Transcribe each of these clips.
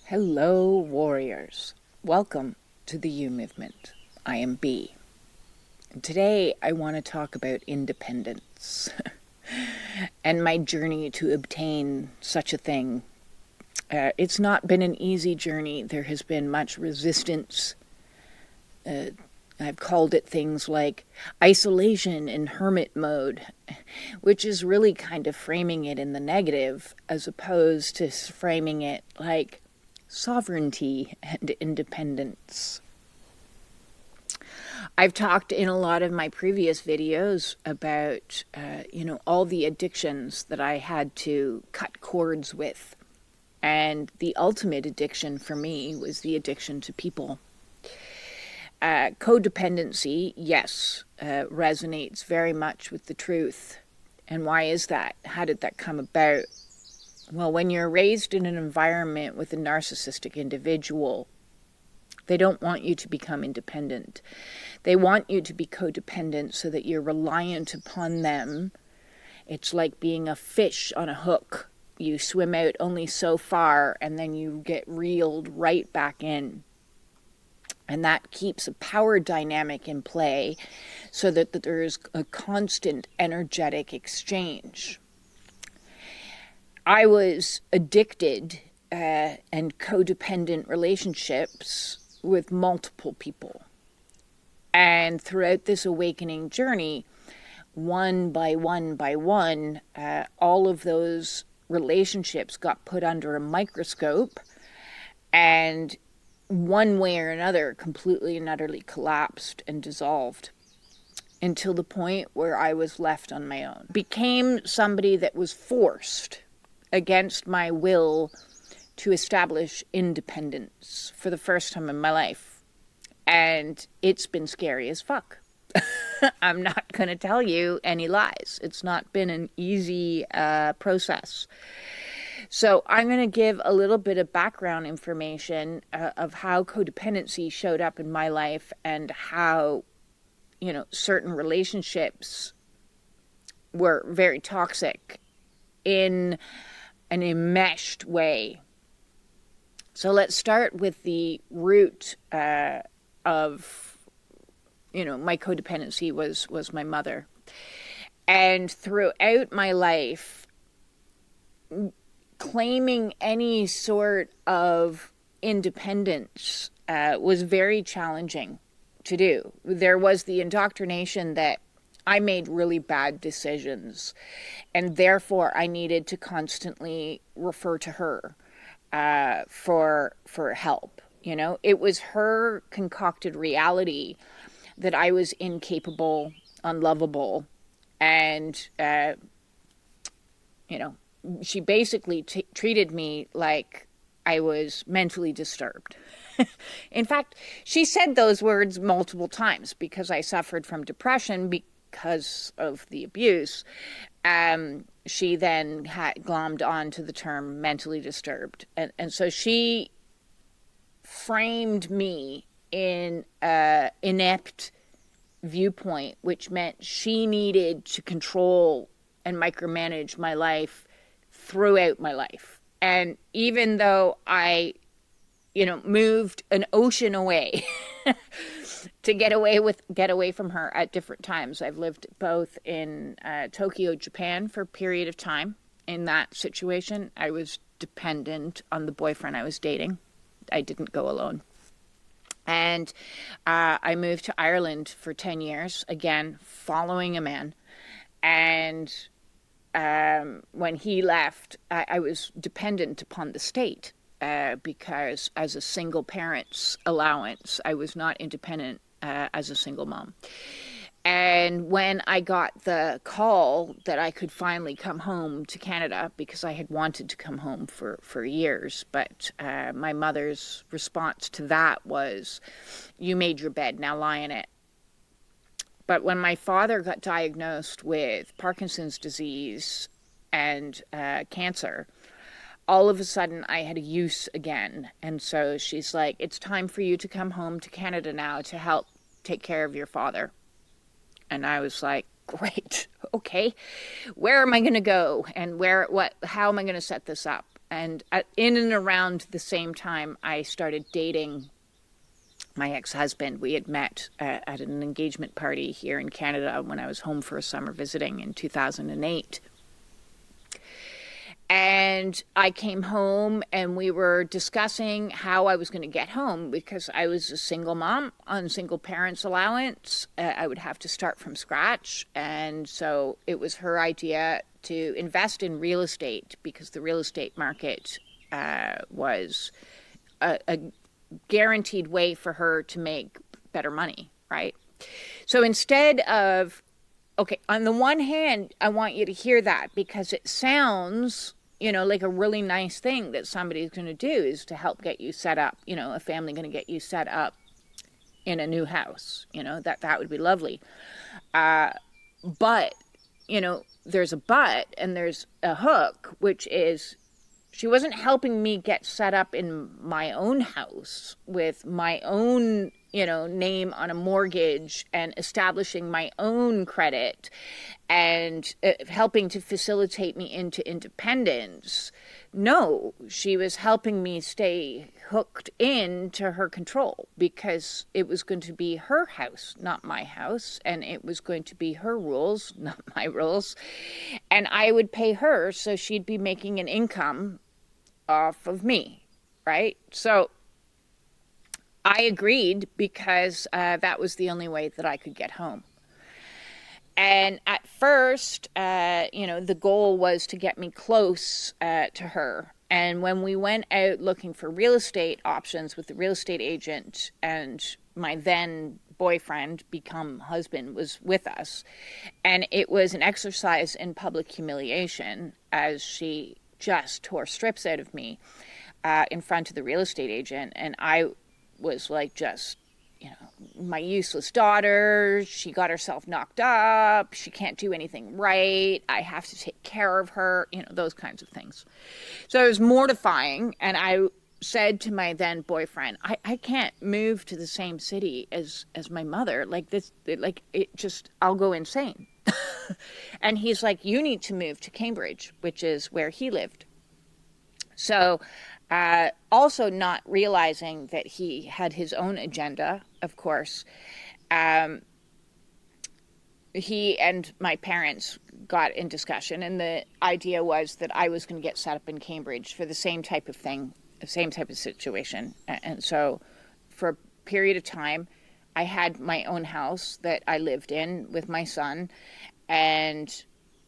Hello, warriors. Welcome to the U Movement. I am B. And today I want to talk about independence and my journey to obtain such a thing. It's not been an easy journey. There has been much resistance. I've called it things like isolation and hermit mode, which is really kind of framing it in the negative as opposed to framing it like sovereignty and independence. I've talked in a lot of my previous videos about, all the addictions that I had to cut cords with. And the ultimate addiction for me was the addiction to people. Codependency, yes, resonates very much with the truth. And why is that? How did that come about? Well, when you're raised in an environment with a narcissistic individual, they don't want you to become independent. They want you to be codependent so that you're reliant upon them. It's like being a fish on a hook. You swim out only so far and then you get reeled right back in. And that keeps a power dynamic in play so that there's a constant energetic exchange. I was addicted and codependent relationships with multiple people. And throughout this awakening journey, one by one, all of those relationships got put under a microscope and one way or another completely and utterly collapsed and dissolved until the point where I was left on my own. Became somebody that was forced against my will to establish independence for the first time in my life. And it's been scary as fuck. I'm not going to tell you any lies. It's not been an easy process. So I'm going to give a little bit of background information of how codependency showed up in my life and how, certain relationships were very toxic in an enmeshed way. So let's start with the root of, my codependency was my mother. And throughout my life, claiming any sort of independence was very challenging to do. There was the indoctrination that I made really bad decisions, and therefore I needed to constantly refer to her for help. It was her concocted reality that I was incapable, unlovable, and she basically treated me like I was mentally disturbed. In fact, she said those words multiple times because I suffered from depression because of the abuse. She then had glommed on to the term mentally disturbed. And so she framed me in an inept viewpoint, which meant she needed to control and micromanage my life throughout my life. And even though I, moved an ocean away to get away from her at different times. I've lived both in Tokyo, Japan for a period of time. In that situation, I was dependent on the boyfriend I was dating. I didn't go alone. And I moved to Ireland for 10 years, again, following a man. And when he left, I was dependent upon the state because as a single parent's allowance, I was not independent as a single mom. And when I got the call that I could finally come home to Canada, because I had wanted to come home for years, but my mother's response to that was, "You made your bed, now lie in it." But when my father got diagnosed with Parkinson's disease and cancer, all of a sudden I had a use again. And so she's like, "It's time for you to come home to Canada now to help take care of your father." And I was like, great, okay, where am I going to go? And how am I going to set this up? And in and around the same time, I started dating my ex-husband. We had met at an engagement party here in Canada when I was home for a summer visiting in 2008. And I came home and we were discussing how I was going to get home because I was a single mom on single parents allowance. I would have to start from scratch. And so it was her idea to invest in real estate because the real estate market was a guaranteed way for her to make better money, right? So instead of, okay, on the one hand, I want you to hear that because it sounds, like a really nice thing that somebody's going to do is to help get you set up, a family going to get you set up in a new house, that would be lovely. But, there's a but and there's a hook, which is she wasn't helping me get set up in my own house with my own, name on a mortgage and establishing my own credit and helping to facilitate me into independence. No, she was helping me stay hooked into her control because it was going to be her house, not my house, and it was going to be her rules, not my rules. And I would pay her, so she'd be making an income off of me, right? So I agreed because that was the only way that I could get home. And at first, the goal was to get me close to her. And when we went out looking for real estate options with the real estate agent, and my then boyfriend, become husband, was with us, and it was an exercise in public humiliation as she just tore strips out of me in front of the real estate agent. And I was like, just, my useless daughter, she got herself knocked up, she can't do anything right, I have to take care of her, those kinds of things. So it was mortifying, and I said to my then boyfriend, I can't move to the same city as my mother, I'll go insane. And he's like, you need to move to Cambridge, which is where he lived. So also not realizing that he had his own agenda, of course, he and my parents got in discussion, and the idea was that I was going to get set up in Cambridge for the same type of thing, the same type of situation. And so for a period of time, I had my own house that I lived in with my son, and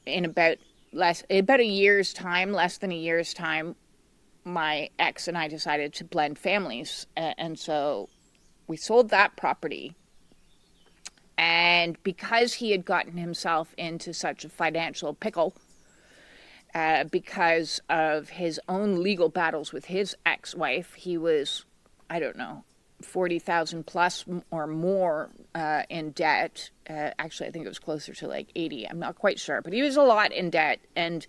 in about a year's time, less than a year's time, my ex and I decided to blend families. And so we sold that property. And because he had gotten himself into such a financial pickle, because of his own legal battles with his ex-wife, he was, 40,000 plus or more in debt. Actually, I think it was closer to like 80. I'm not quite sure, but he was a lot in debt. And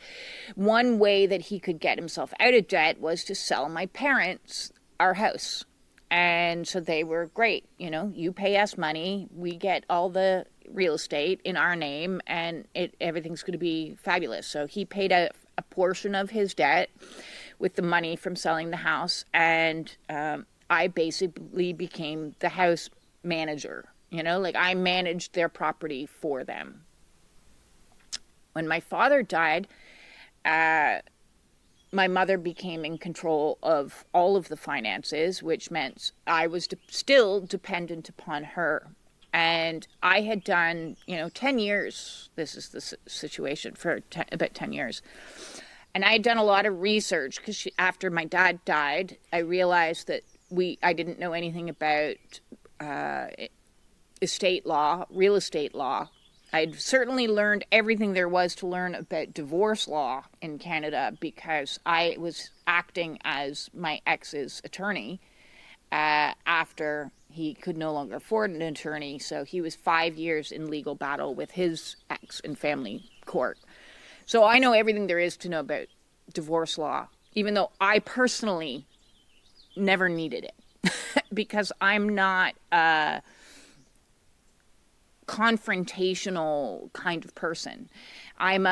one way that he could get himself out of debt was to sell my parents our house. And so they were great. You pay us money, we get all the real estate in our name, and everything's going to be fabulous. So he paid a portion of his debt with the money from selling the house, and I basically became the house manager. I managed their property for them. When my father died, my mother became in control of all of the finances, which meant I was still dependent upon her. And I had done, 10 years, this is the situation for about 10 years. And I had done a lot of research because after my dad died, I realized that I didn't know anything about estate law, real estate law. I'd certainly learned everything there was to learn about divorce law in Canada because I was acting as my ex's attorney after he could no longer afford an attorney. So he was 5 years in legal battle with his ex in family court. So I know everything there is to know about divorce law, even though I personally never needed it because I'm not confrontational kind of person. I'm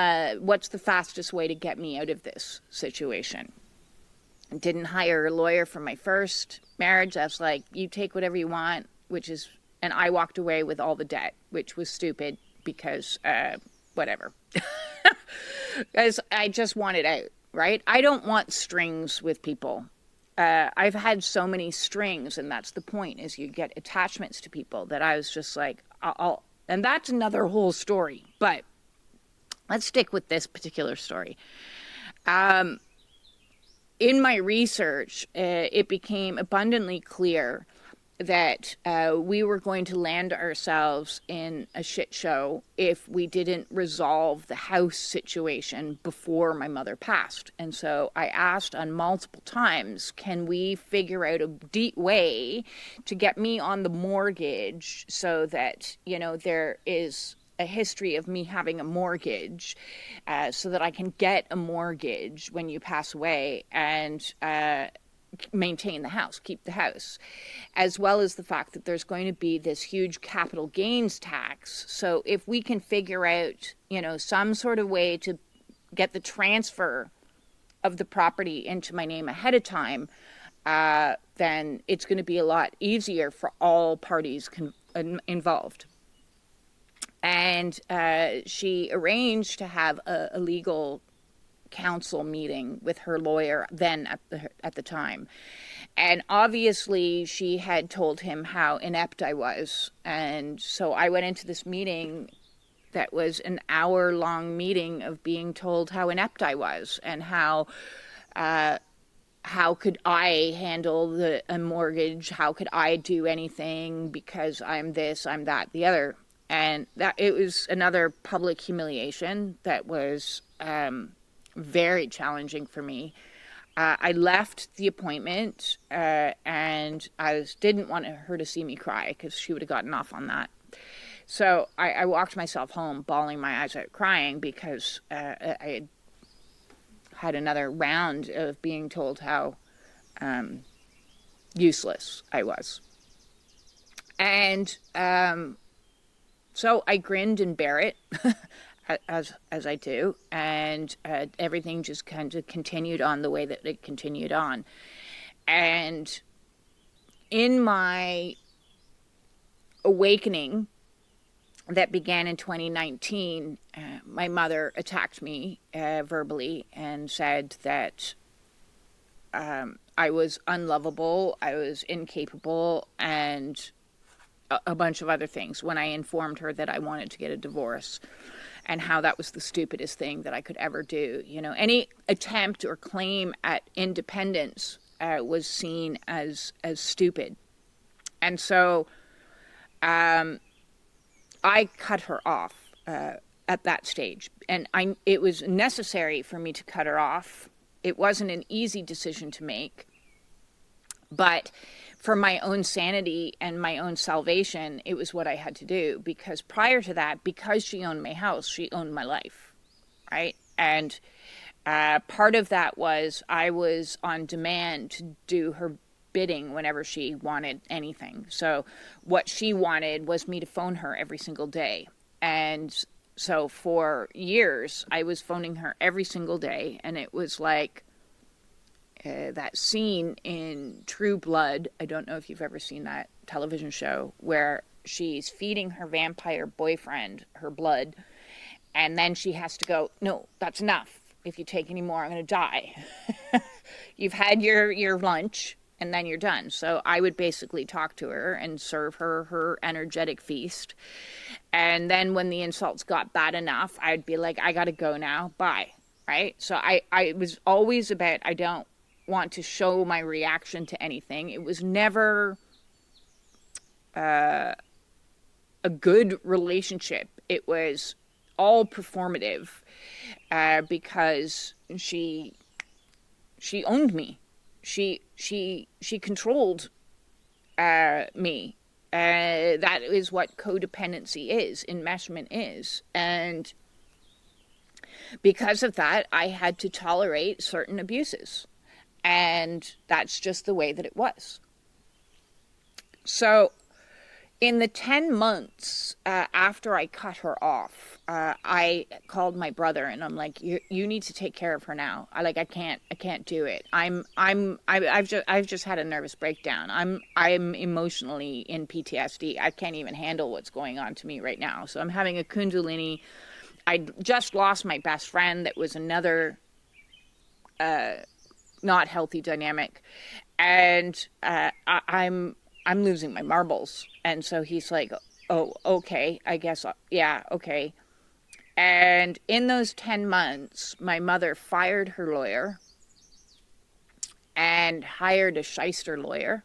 what's the fastest way to get me out of this situation? Didn't hire a lawyer for my first marriage. I was like, you take whatever you want, and I walked away with all the debt, which was stupid because, whatever. Because I just wanted out, right? I don't want strings with people. I've had so many strings, and that's the point, is you get attachments to people that I was just like, and that's another whole story, but let's stick with this particular story. In my research, it became abundantly clear that we were going to land ourselves in a shit show if we didn't resolve the house situation before my mother passed. And so I asked on multiple times, can we figure out a deep way to get me on the mortgage so that, there is a history of me having a mortgage, so that I can get a mortgage when you pass away and maintain the house, keep the house, as well as the fact that there's going to be this huge capital gains tax. So if we can figure out, some sort of way to get the transfer of the property into my name ahead of time, then it's going to be a lot easier for all parties involved. And she arranged to have a legal counsel meeting with her lawyer then at the time. And obviously she had told him how inept I was. And so I went into this meeting that was an hour-long meeting of being told how inept I was and how could I handle a mortgage? How could I do anything because I'm this, I'm that, the other. And that it was another public humiliation that was very challenging for me. I left the appointment and I didn't want her to see me cry because she would have gotten off on that. So I walked myself home bawling my eyes out crying because I had another round of being told how useless I was. And so I grinned and bear it, as I do, and everything just kind of continued on the way that it continued on. And in my awakening that began in 2019, my mother attacked me verbally and said that I was unlovable, I was incapable, and a bunch of other things when I informed her that I wanted to get a divorce and how that was the stupidest thing that I could ever do. Any attempt or claim at independence was seen as stupid. And so I cut her off at that stage. And it was necessary for me to cut her off. It wasn't an easy decision to make. But for my own sanity and my own salvation, it was what I had to do. Because prior to that, because she owned my house, she owned my life, right? And part of that was I was on demand to do her bidding whenever she wanted anything. So what she wanted was me to phone her every single day. And so for years, I was phoning her every single day. And it was like that scene in True Blood. I don't know if you've ever seen that television show where she's feeding her vampire boyfriend her blood. And then she has to go, no, that's enough. If you take any more, I'm going to die. You've had your lunch and then you're done. So I would basically talk to her and serve her energetic feast. And then when the insults got bad enough, I'd be like, I got to go now. Bye. Right? So I was always about, I don't want to show my reaction to anything. It was never a good relationship. It was all performative because she owned me. She controlled me. That is what codependency is, enmeshment is. And because of that, I had to tolerate certain abuses. And that's just the way that it was. So In the 10 months after I cut her off, I called my brother and I'm like, you need to take care of her now. I can't do it. I've just had a nervous breakdown. I'm emotionally in PTSD. I can't even handle what's going on to me right now. So I'm having a kundalini. I just lost my best friend. That was another not healthy dynamic. And I'm losing my marbles. And so he's like, oh, okay, I guess, yeah, okay. And in those 10 months, my mother fired her lawyer and hired a shyster lawyer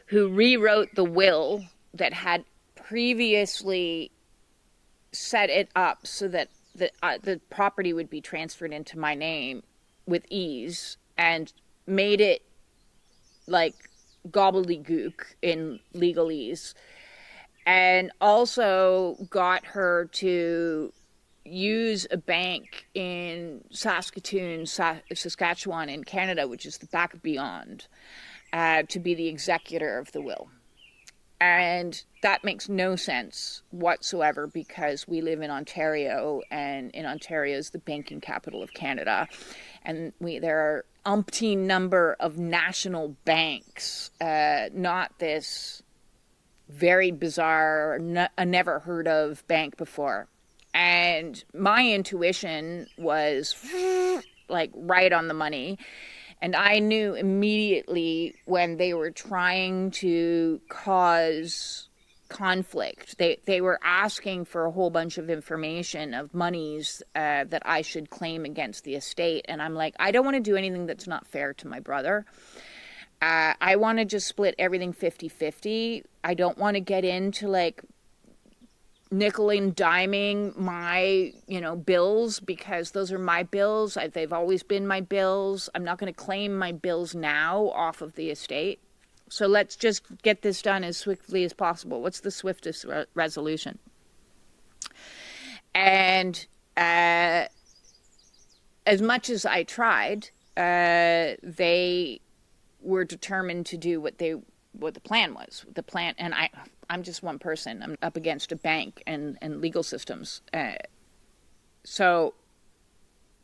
who rewrote the will that had previously set it up so that the property would be transferred into my name with ease, and made it like gobbledygook in legalese, and also got her to use a bank in Saskatoon, Saskatchewan in Canada, which is the back beyond, to be the executor of the will. And that makes no sense whatsoever because we live in Ontario, and in Ontario is the banking capital of Canada. And there are umpteen number of national banks, not this very bizarre, a never heard of bank before. And my intuition was like right on the money. And I knew immediately when they were trying to cause conflict. They were asking for a whole bunch of information of monies that I should claim against the estate. And I'm like, I don't want to do anything that's not fair to my brother. I want to just split everything 50-50. I don't want to get into like nickel and diming my, bills, because those are my bills. They've always been my bills. I'm not going to claim my bills now off of the estate. So let's just get this done as swiftly as possible. What's the swiftest resolution? And as much as I tried, they were determined to do what the plan was. The plan, and I'm just one person. I'm up against a bank and legal systems. So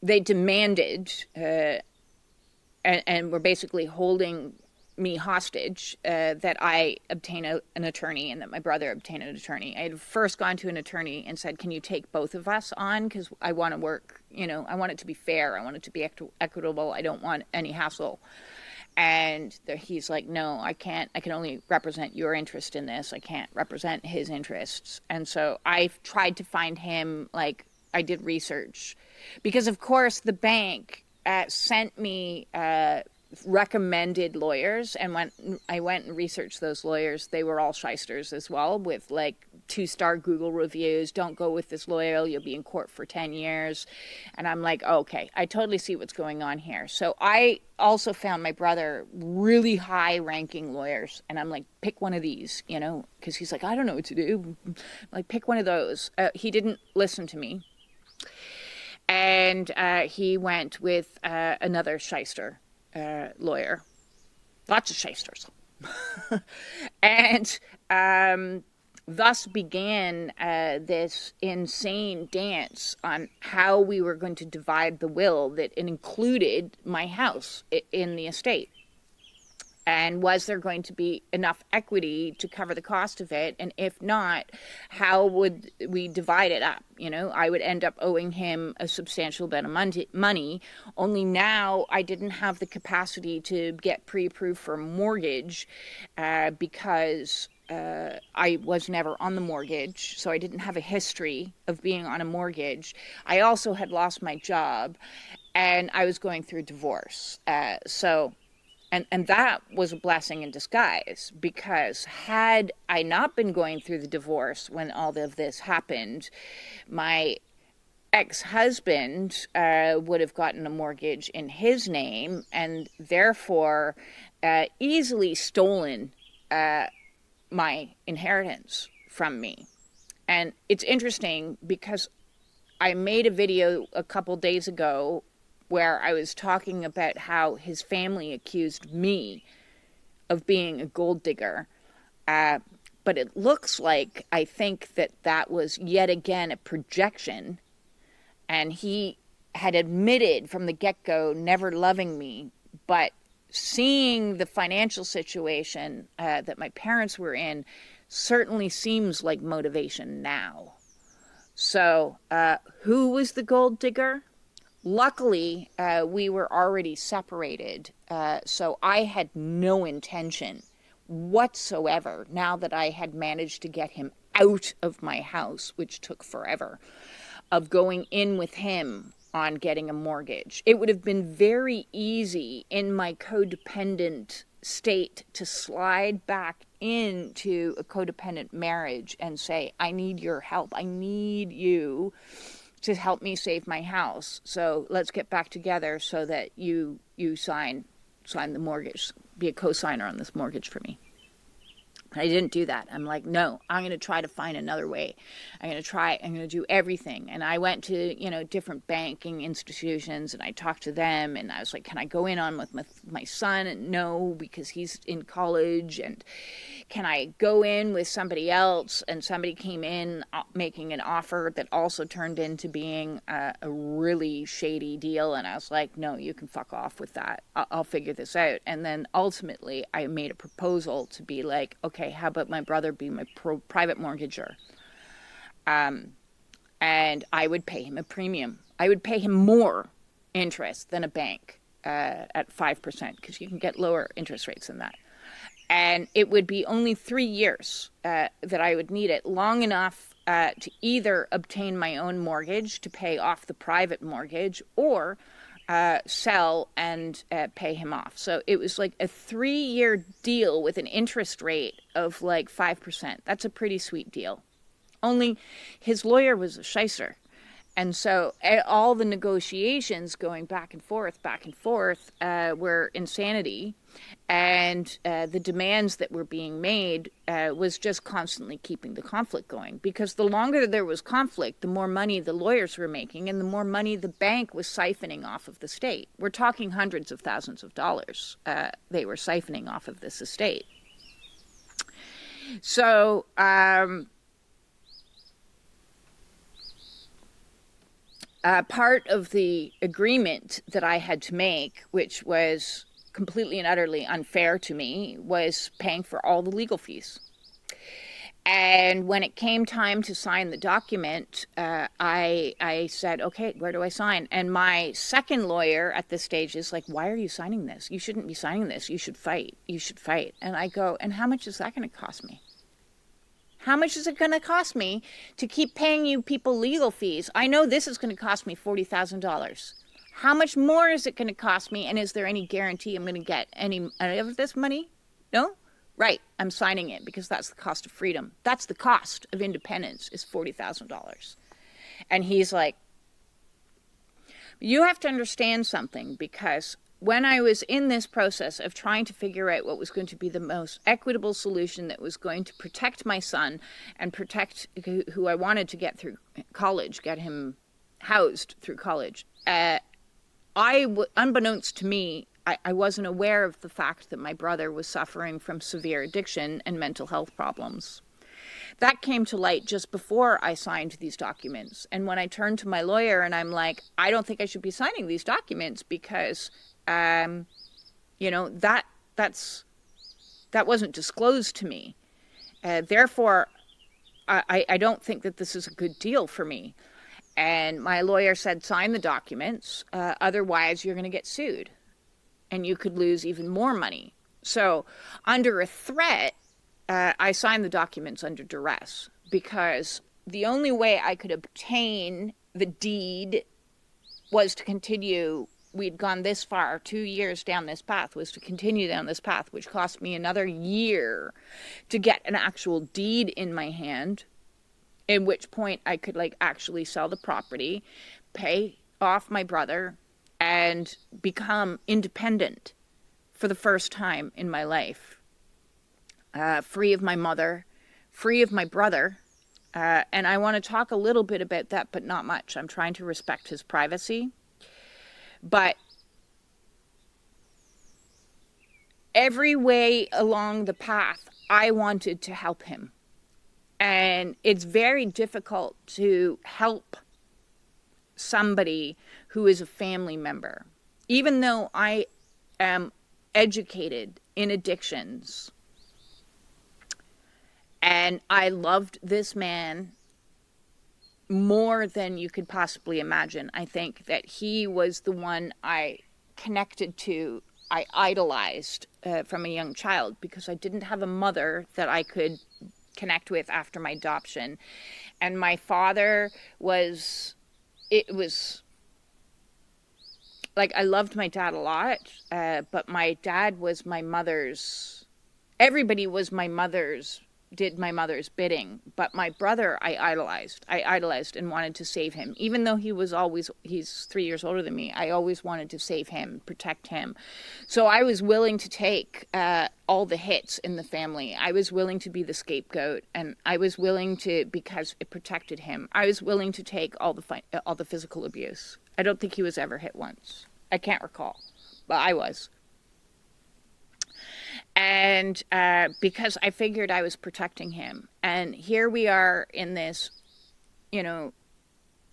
they demanded and were basically holding me hostage, that I obtain an attorney and that my brother obtain an attorney. I had first gone to an attorney and said, can you take both of us on? Because I want to work, I want it to be fair. I want it to be equitable. I don't want any hassle. And he's like, no, I can't. I can only represent your interest in this. I can't represent his interests. And so I tried to find him, like, I did research. Because, of course, the bank sent me recommended lawyers. And when I went and researched those lawyers, they were all shysters as well, with, like, 2-star Google reviews. Don't go with this lawyer. You'll be in court for 10 years. And I'm like, okay, I totally see what's going on here. So I also found my brother really high-ranking lawyers. And I'm like, pick one of these, because he's like, I don't know what to do. I'm like, pick one of those. He didn't listen to me. And he went with another shyster lawyer. Lots of shysters. And thus began this insane dance on how we were going to divide the will that included my house in the estate. And was there going to be enough equity to cover the cost of it? And if not, how would we divide it up? I would end up owing him a substantial bit of money. Only now I didn't have the capacity to get pre-approved for a mortgage because I was never on the mortgage. So I didn't have a history of being on a mortgage. I also had lost my job and I was going through a divorce. And that was a blessing in disguise, because had I not been going through the divorce when all of this happened, my ex-husband would have gotten a mortgage in his name and therefore easily stolen my inheritance from me. And it's interesting because I made a video a couple days ago where I was talking about how his family accused me of being a gold digger, But it looks like, I think that that was yet again a projection, and he had admitted from the get-go never loving me, but seeing the financial situation that my parents were in certainly seems like motivation now. So who was the gold digger? Luckily, we were already separated, so I had no intention whatsoever, now that I had managed to get him out of my house, which took forever, of going in with him on getting a mortgage. It would have been very easy in my codependent state to slide back into a codependent marriage and say, I need your help. I need you to help me save my house. So let's get back together so that you sign the mortgage, be a co-signer on this mortgage for me. I didn't do that. I'm like, no, I'm going to try to find another way. I'm going to do everything. And I went to, different banking institutions, and I talked to them, and I was like, can I go in on with my son? And no, because he's in college. And can I go in with somebody else? And somebody came in making an offer that also turned into being a really shady deal. And I was like, no, you can fuck off with that. I'll figure this out. And then ultimately I made a proposal to be like, okay, how about my brother be my private mortgager? And I would pay him a premium. I would pay him more interest than a bank at 5%, because you can get lower interest rates than that. And it would be only 3 years that I would need it, long enough to either obtain my own mortgage to pay off the private mortgage, or sell and pay him off. So it was like a 3-year deal with an interest rate of like 5%. That's a pretty sweet deal. Only his lawyer was a shyster. And so all the negotiations going back and forth were insanity. And the demands that were being made was just constantly keeping the conflict going. Because the longer there was conflict, the more money the lawyers were making, and the more money the bank was siphoning off of the state. We're talking hundreds of thousands of dollars they were siphoning off of this estate. So part of the agreement that I had to make, which was completely and utterly unfair to me, was paying for all the legal fees. And when it came time to sign the document, I said, okay, where do I sign? And my second lawyer at this stage is like, why are you signing this? You shouldn't be signing this. You should fight. You should fight. And I go, and how much is that going to cost me? How much is it going to cost me to keep paying you people legal fees? I know this is going to cost me $40,000. How much more is it going to cost me? And is there any guarantee I'm going to get any of this money? No? Right. I'm signing it because that's the cost of freedom. That's the cost of independence, is $40,000. And he's like, you have to understand something, because when I was in this process of trying to figure out what was going to be the most equitable solution that was going to protect my son and protect who I wanted to get through college, get him housed through college, unbeknownst to me, I wasn't aware of the fact that my brother was suffering from severe addiction and mental health problems. That came to light just before I signed these documents. And when I turned to my lawyer and I'm like, I don't think I should be signing these documents because that wasn't disclosed to me. Therefore, I don't think that this is a good deal for me. And my lawyer said, sign the documents, otherwise you're going to get sued. And you could lose even more money. So under a threat, I signed the documents under duress, because the only way I could obtain the deed was to continue. We'd gone this far, 2 years down this path, was to continue down this path, which cost me another year to get an actual deed in my hand, at which point I could actually sell the property, pay off my brother, and become independent for the first time in my life. Free of my mother, free of my brother. And I want to talk a little bit about that, but not much. I'm trying to respect his privacy. But every way along the path, I wanted to help him. And it's very difficult to help somebody who is a family member. Even though I am educated in addictions and I loved this man more than you could possibly imagine. I think that he was the one I connected to, I idolized from a young child, because I didn't have a mother that I could connect with after my adoption. And my father was, it was like, I loved my dad a lot, but my dad was my mother's, everybody was my mother's, did my mother's bidding. But my brother, I idolized and wanted to save him. Even though he was always, he's 3 years older than me, I always wanted to save him, protect him. So I was willing to take all the hits in the family. I was willing to be the scapegoat, and I was willing to, because it protected him, I was willing to take all the physical abuse. I don't think he was ever hit once. I can't recall, but I was. And because I figured I was protecting him. And here we are in this,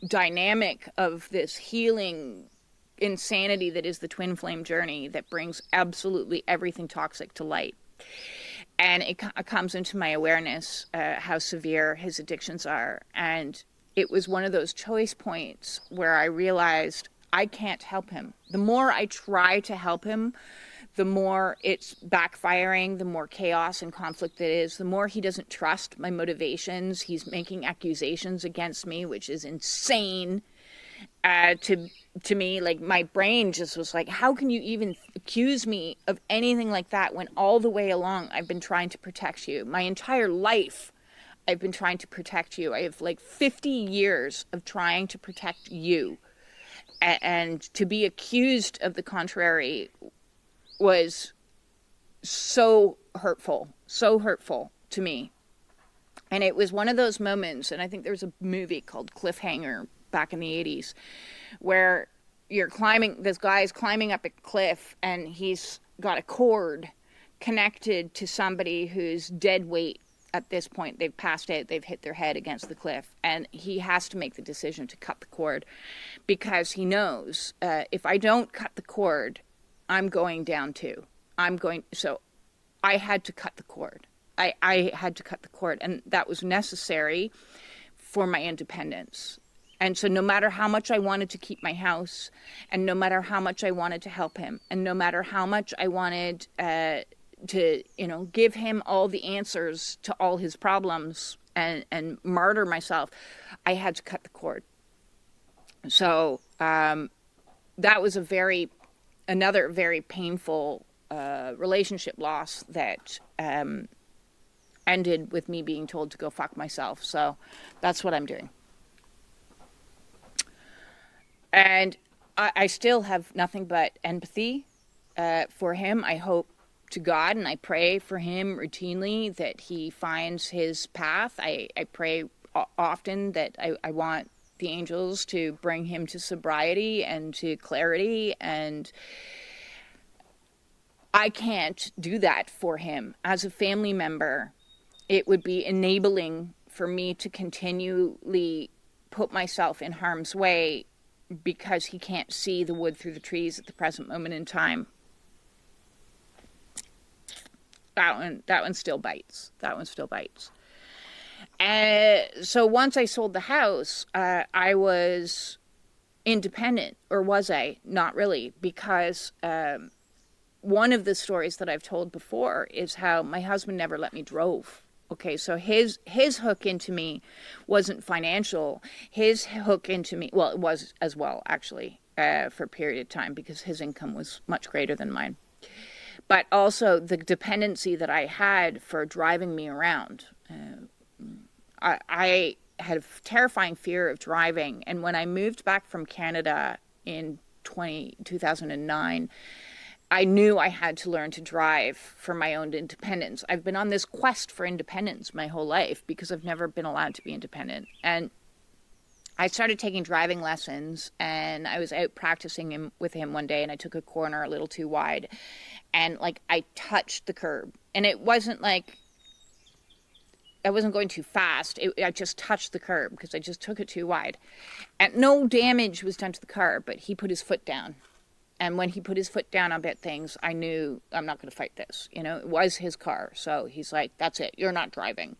dynamic of this healing insanity that is the twin flame journey that brings absolutely everything toxic to light. And it comes into my awareness how severe his addictions are. And it was one of those choice points where I realized I can't help him. The more I try to help him, the more it's backfiring, the more chaos and conflict it is, the more he doesn't trust my motivations. He's making accusations against me, which is insane to me. Like, my brain just was like, how can you even accuse me of anything like that when all the way along I've been trying to protect you? My entire life I've been trying to protect you. I have like 50 years of trying to protect you. And to be accused of the contrary was so hurtful to me. And it was one of those moments, and I think there's a movie called Cliffhanger back in the 80s, where this guy is climbing up a cliff, and he's got a cord connected to somebody who's dead weight at this point. They've passed out, they've hit their head against the cliff, and he has to make the decision to cut the cord, because he knows, if I don't cut the cord, I'm going down too. So I had to cut the cord. I had to cut the cord, and that was necessary for my independence. And so no matter how much I wanted to keep my house, and no matter how much I wanted to help him, and no matter how much I wanted to, give him all the answers to all his problems and martyr myself, I had to cut the cord. So that was another very painful relationship loss that ended with me being told to go fuck myself. So that's what I'm doing. And I still have nothing but empathy for him. I hope to God, and I pray for him routinely that he finds his path. I pray often that I want the angels to bring him to sobriety and to clarity, and I can't do that for him. As a family member, it would be enabling for me to continually put myself in harm's way because he can't see the wood through the trees at the present moment in time. That one still bites. So once I sold the house, I was independent, or was I? Not really, because one of the stories that I've told before is how my husband never let me drove. Okay, so his hook into me wasn't financial. His hook into me, well, it was as well, actually, for a period of time, because his income was much greater than mine. But also the dependency that I had for driving me around. I had a terrifying fear of driving. And when I moved back from Canada in 2009, I knew I had to learn to drive for my own independence. I've been on this quest for independence my whole life because I've never been allowed to be independent. And I started taking driving lessons, and I was out practicing with him one day, and I took a corner a little too wide, and like I touched the curb, and it wasn't like I wasn't going too fast. I just touched the curb because I just took it too wide, and no damage was done to the car, but he put his foot down. And when he put his foot down on bit things, I knew I'm not going to fight this. You know, it was his car. So he's like, that's it. You're not driving.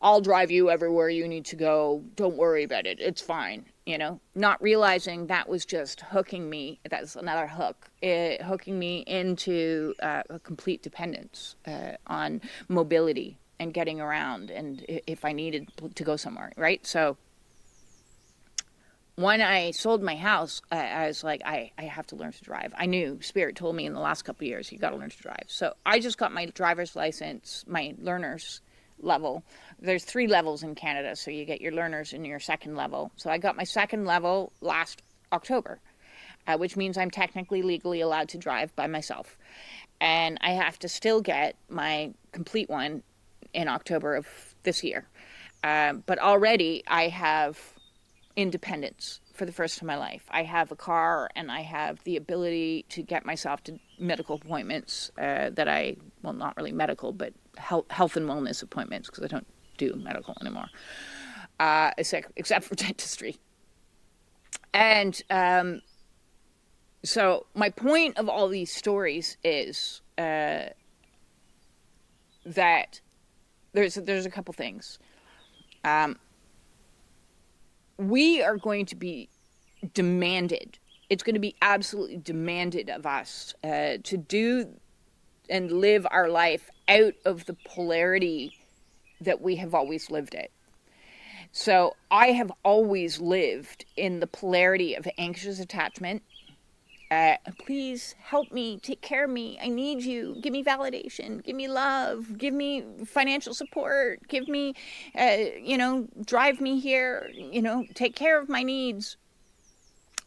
I'll drive you everywhere you need to go. Don't worry about it. It's fine. You know, not realizing that was just hooking me. That's another hook. Hooking me into a complete dependence on mobility and getting around. And if I needed to go somewhere, right? So when I sold my house, I was like, I have to learn to drive. I knew Spirit told me in the last couple of years, you got to learn to drive. So I just got my driver's license, my learner's level. There's 3 levels in Canada, so you get your learners and your second level. So I got my second level last October, which means I'm technically legally allowed to drive by myself. And I have to still get my complete one in October of this year. But already I have independence for the first time in my life. I have a car, and I have the ability to get myself to medical appointments well, not really medical, but health and wellness appointments, because I don't do medical anymore, except for dentistry. And so my point of all these stories is that there's a couple things. We are going to be demanded. It's going to be absolutely demanded of us to do and live our life out of the polarity that we have always lived it. So I have always lived in the polarity of anxious attachment. Please help me, take care of me, I need you, give me validation, give me love, give me financial support, give me, drive me here, take care of my needs,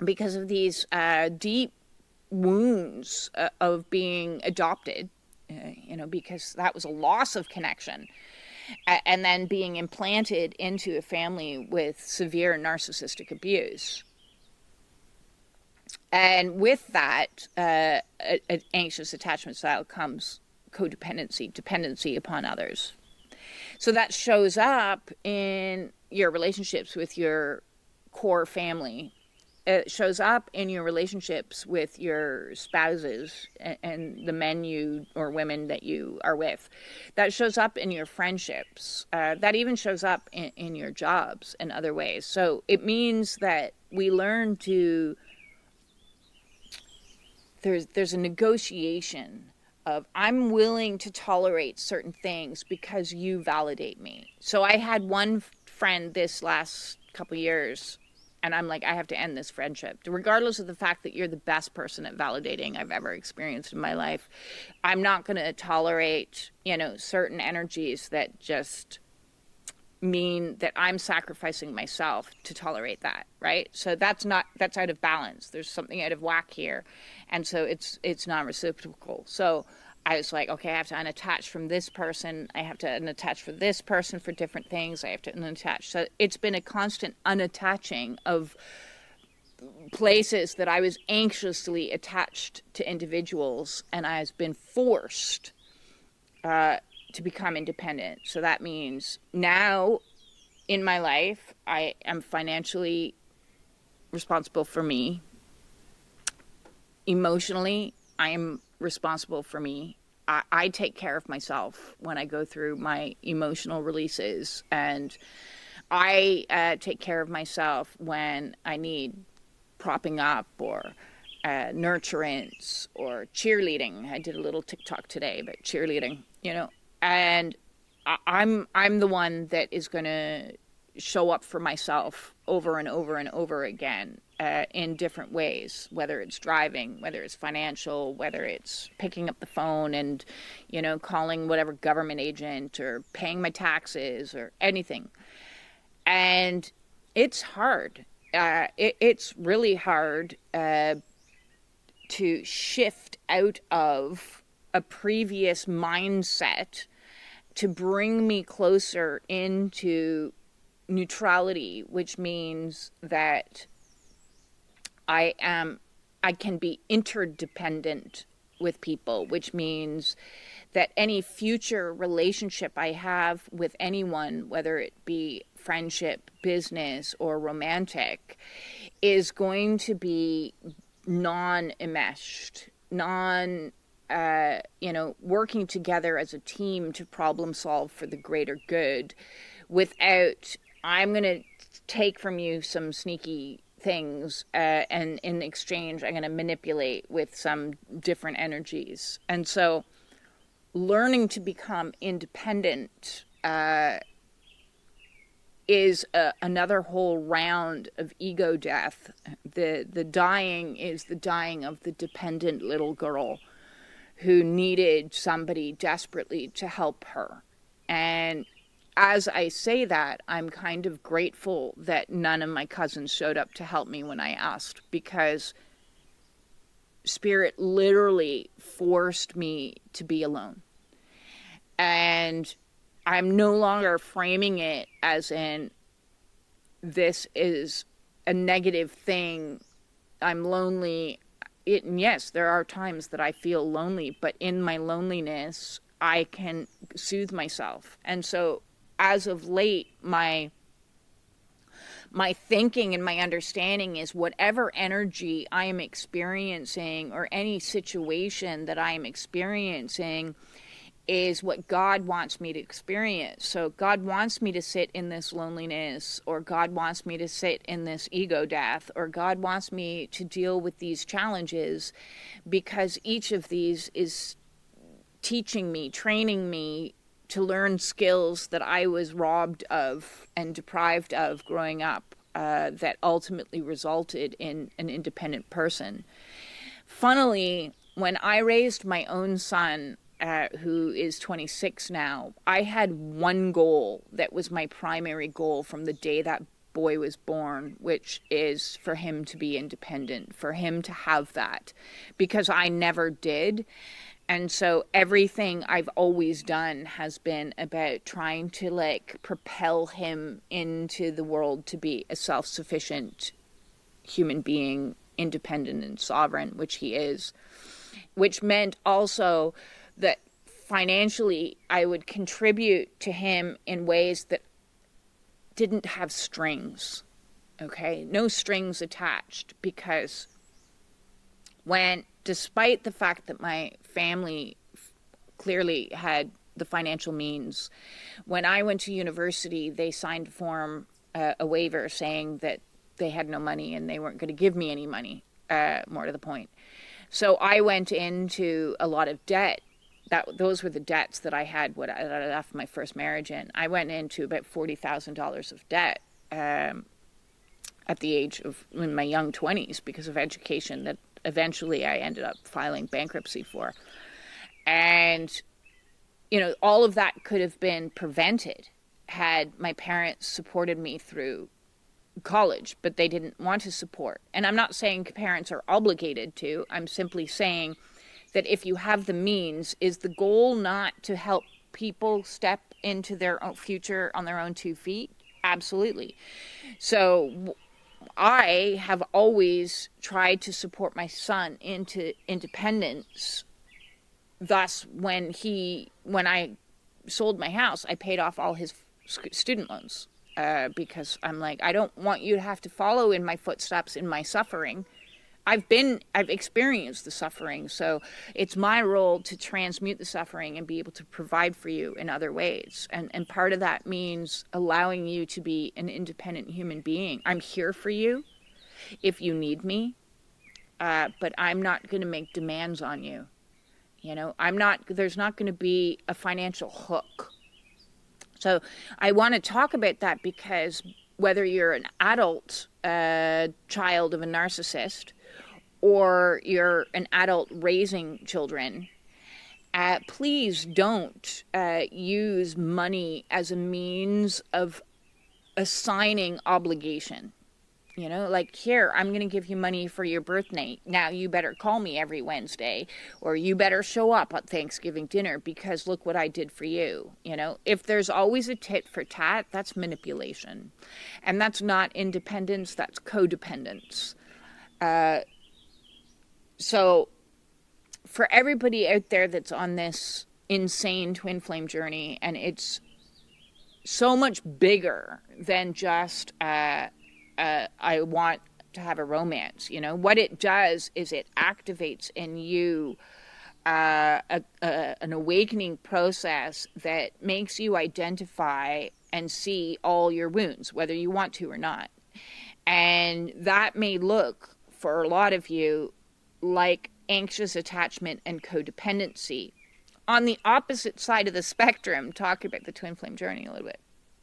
because of these deep wounds of being adopted, because that was a loss of connection, and then being implanted into a family with severe narcissistic abuse. And with that, an anxious attachment style comes codependency, dependency upon others. So that shows up in your relationships with your core family. It shows up in your relationships with your spouses and the men or women that you are with. That shows up in your friendships. That even shows up in your jobs and other ways. So it means that we learn to... There's a negotiation of, I'm willing to tolerate certain things because you validate me. So I had one friend this last couple years, and I'm like, I have to end this friendship. Regardless of the fact that you're the best person at validating I've ever experienced in my life, I'm not going to tolerate, certain energies that just mean that I'm sacrificing myself to tolerate that, right? So that's out of balance. There's something out of whack here. And so it's non-reciprocal. So I was like, okay, I have to unattach from this person. I have to unattach for this person for different things. I have to unattach. So it's been a constant unattaching of places that I was anxiously attached to individuals, and I has been forced to become independent. So that means now in my life, I am financially responsible for me. Emotionally, I am responsible for me. I take care of myself when I go through my emotional releases, and I take care of myself when I need propping up or nurturance or cheerleading. I did a little TikTok today about cheerleading, and I'm the one that is going to show up for myself over and over and over again in different ways, whether it's driving, whether it's financial, whether it's picking up the phone and, calling whatever government agent or paying my taxes or anything. And it's hard. It's really hard to shift out of a previous mindset to bring me closer into neutrality, which means that I can be interdependent with people, which means that any future relationship I have with anyone, whether it be friendship, business, or romantic, is going to be non-enmeshed, working together as a team to problem solve for the greater good, without, I'm going to take from you some sneaky things, and in exchange I'm going to manipulate with some different energies. And so learning to become independent is another whole round of ego death. The dying is the dying of the dependent little girl who needed somebody desperately to help her. And as I say that, I'm kind of grateful that none of my cousins showed up to help me when I asked, because Spirit literally forced me to be alone. And I'm no longer framing it as in, this is a negative thing, I'm lonely. Yes, there are times that I feel lonely, but in my loneliness, I can soothe myself. And so as of late, my thinking and my understanding is, whatever energy I am experiencing, or any situation that I am experiencing, is what God wants me to experience. So God wants me to sit in this loneliness, or God wants me to sit in this ego death, or God wants me to deal with these challenges, because each of these is teaching me, training me to learn skills that I was robbed of and deprived of growing up, that ultimately resulted in an independent person. Funnily, when I raised my own son, who is 26 now, I had one goal that was my primary goal from the day that boy was born, which is for him to be independent, for him to have that, because I never did. And so everything I've always done has been about trying to propel him into the world to be a self-sufficient human being, independent and sovereign, which he is, which meant also that financially I would contribute to him in ways that didn't have strings, okay? No strings attached, because despite the fact that my family clearly had the financial means, when I went to university, they signed a waiver saying that they had no money and they weren't going to give me any money, more to the point. So I went into a lot of debt. Those were the debts that I had when I left my first marriage in. I went into about $40,000 of debt at the age of, in my young 20s, because of education that eventually I ended up filing bankruptcy for. And, all of that could have been prevented had my parents supported me through college, but they didn't want to support. And I'm not saying parents are obligated to. I'm simply saying that if you have the means, is the goal not to help people step into their own future on their own 2 feet? Absolutely. So I have always tried to support my son into independence. Thus, when I sold my house, I paid off all his student loans, because I'm like, I don't want you to have to follow in my footsteps in my suffering. I've experienced the suffering, so it's my role to transmute the suffering and be able to provide for you in other ways. And part of that means allowing you to be an independent human being. I'm here for you if you need me, but I'm not going to make demands on you. There's not going to be a financial hook. So I want to talk about that, because whether you're an adult child of a narcissist, or you're an adult raising children, please don't use money as a means of assigning obligation. You know, like, here, I'm going to give you money for your birthday. Now you better call me every Wednesday, or you better show up at Thanksgiving dinner because look what I did for you. You know, if there's always a tit for tat, that's manipulation. And that's not independence, that's codependence. So for everybody out there that's on this insane twin flame journey, and it's so much bigger than just I want to have a romance. You know, what it does is it activates in you an awakening process that makes you identify and see all your wounds, whether you want to or not. And that may look, for a lot of you, like anxious attachment and codependency. On the opposite side of the spectrum, talk about the twin flame journey a little bit.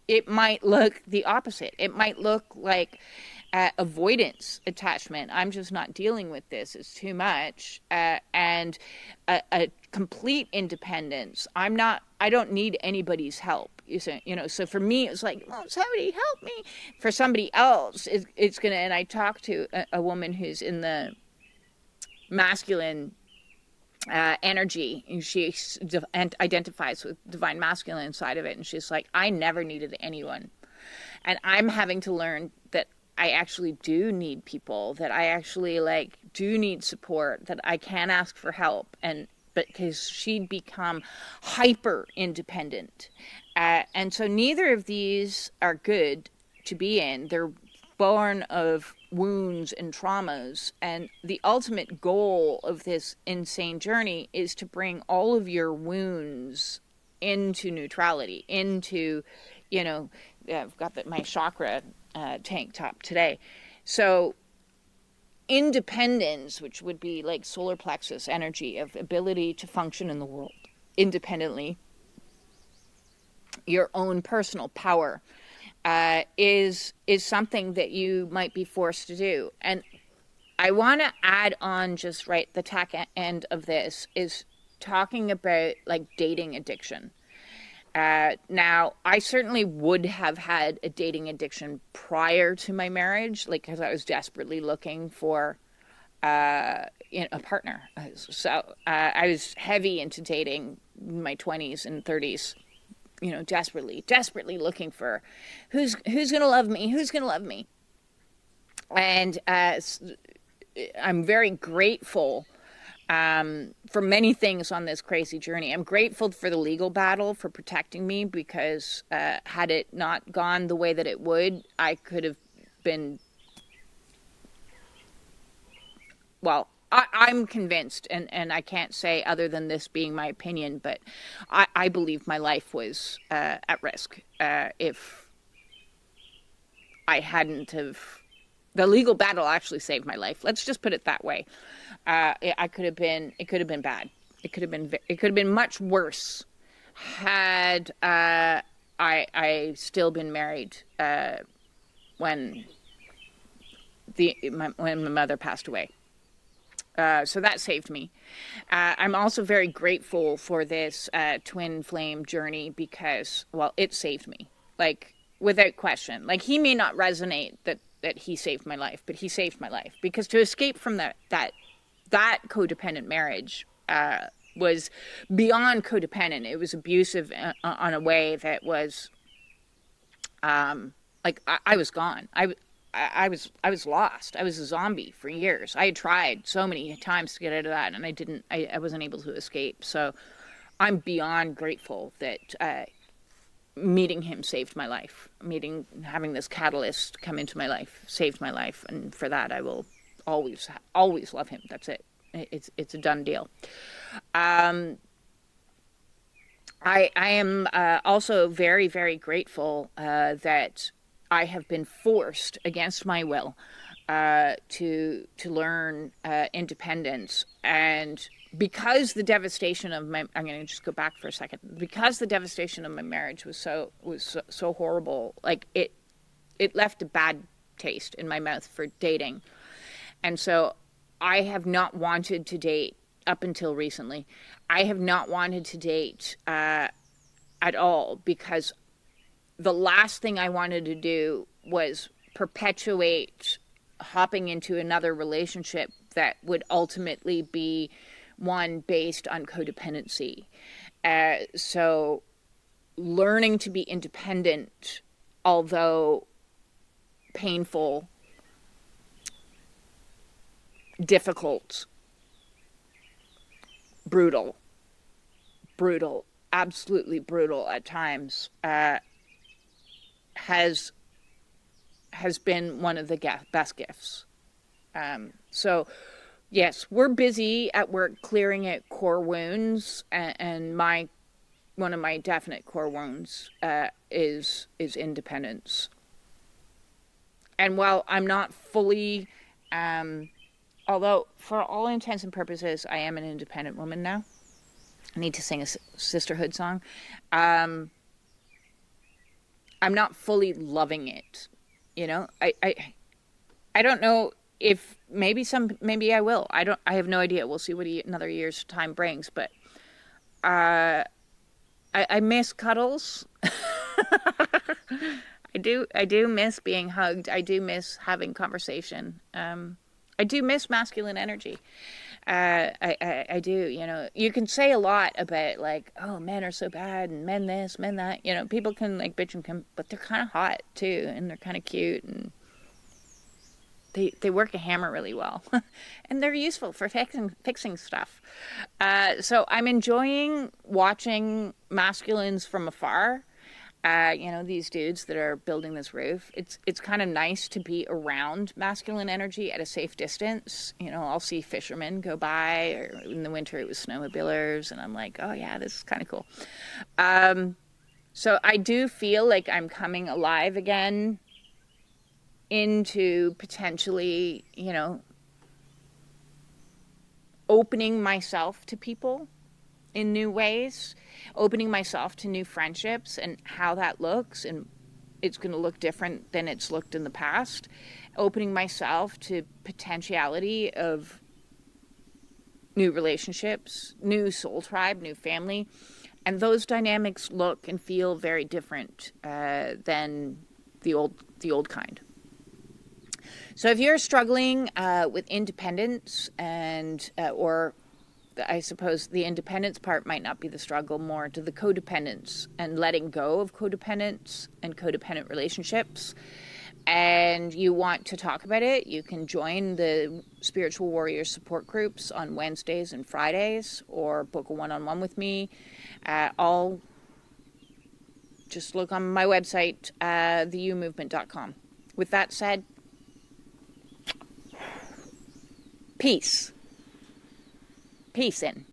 It might look the opposite. It might look like avoidance attachment. I'm just not dealing with this. It's too much. And a complete independence. I don't need anybody's help. You know, so for me, it's like, oh, somebody help me. For somebody else, it's going to, and I talked to a woman who's in the masculine energy, and she identifies with divine masculine side of it, and she's like, I never needed anyone, and I'm having to learn that I actually do need people, that I actually like do need support, that I can ask for help. And because she'd become hyper independent, and so neither of these are good to be in. They're born of wounds and traumas, and the ultimate goal of this insane journey is to bring all of your wounds into neutrality, into, you know, I've got my chakra tank top today. So independence, which would be like solar plexus energy of ability to function in the world independently, your own personal power, is something that you might be forced to do. And I want to add on, just right, the tack end of this is talking about like dating addiction. Now, I certainly would have had a dating addiction prior to my marriage, like, because I was desperately looking for a partner. So I was heavy into dating in my 20s and 30s. You know, desperately looking for who's going to love me. And I'm very grateful for many things on this crazy journey. I'm grateful for the legal battle for protecting me, because had it not gone the way that it would, I could have been, well, I'm convinced, and I can't say other than this being my opinion, but I believe my life was at risk if I hadn't have. The legal battle actually saved my life. Let's just put it that way. It could have been bad. It could have been much worse had I still been married when my mother passed away. So that saved me. I'm also very grateful for this twin flame journey, because, well, it saved me, like, without question. Like, he may not resonate that he saved my life, but he saved my life, because to escape from that codependent marriage was beyond codependent. It was abusive on a way that was like, I was gone. I was lost. I was a zombie for years. I had tried so many times to get out of that, and I wasn't able to escape. So I'm beyond grateful that meeting him saved my life. Having this catalyst come into my life saved my life. And for that, I will always love him. That's it. It's a done deal. I am also very, very grateful that I have been forced against my will to learn independence. And because the devastation of I'm going to just go back for a second. Because the devastation of my marriage was so horrible, like it left a bad taste in my mouth for dating. And so I have not wanted to date up until recently. I have not wanted to date at all, because the last thing I wanted to do was perpetuate hopping into another relationship that would ultimately be one based on codependency. So learning to be independent, although painful, difficult, brutal, absolutely brutal at times, has been one of the best gifts. So yes, we're busy at work clearing out core wounds, and one of my definite core wounds is independence. And while I'm not fully, although for all intents and purposes, I am an independent woman now. I need to sing a sisterhood song. I'm not fully loving it. You know, I don't know if maybe I will. I have no idea. We'll see what another year's time brings. But I miss cuddles. I do miss being hugged. I do miss having conversation. I do miss masculine energy. I do, you know, you can say a lot about like, oh, men are so bad and men this, men that, you know, people can like bitch and come, but they're kind of hot too. And they're kind of cute, and they work a hammer really well and they're useful for fixing stuff. So I'm enjoying watching masculines from afar. You know, these dudes that are building this roof. It's kind of nice to be around masculine energy at a safe distance. You know, I'll see fishermen go by, or in the winter it was snowmobilers, and I'm like, oh yeah, this is kind of cool. So I do feel like I'm coming alive again into potentially, you know, opening myself to people in new ways, opening myself to new friendships and how that looks, and it's going to look different than it's looked in the past. Opening myself to potentiality of new relationships, new soul tribe, new family, and those dynamics look and feel very different than the old kind. So if you're struggling with independence and or I suppose the independence part might not be the struggle, more to the codependence and letting go of codependence and codependent relationships, and you want to talk about it, you can join the Spiritual Warrior support groups on Wednesdays and Fridays, or book a one-on-one with me. I'll just look on my website, theumovement.com. With that said, peace. Peace in.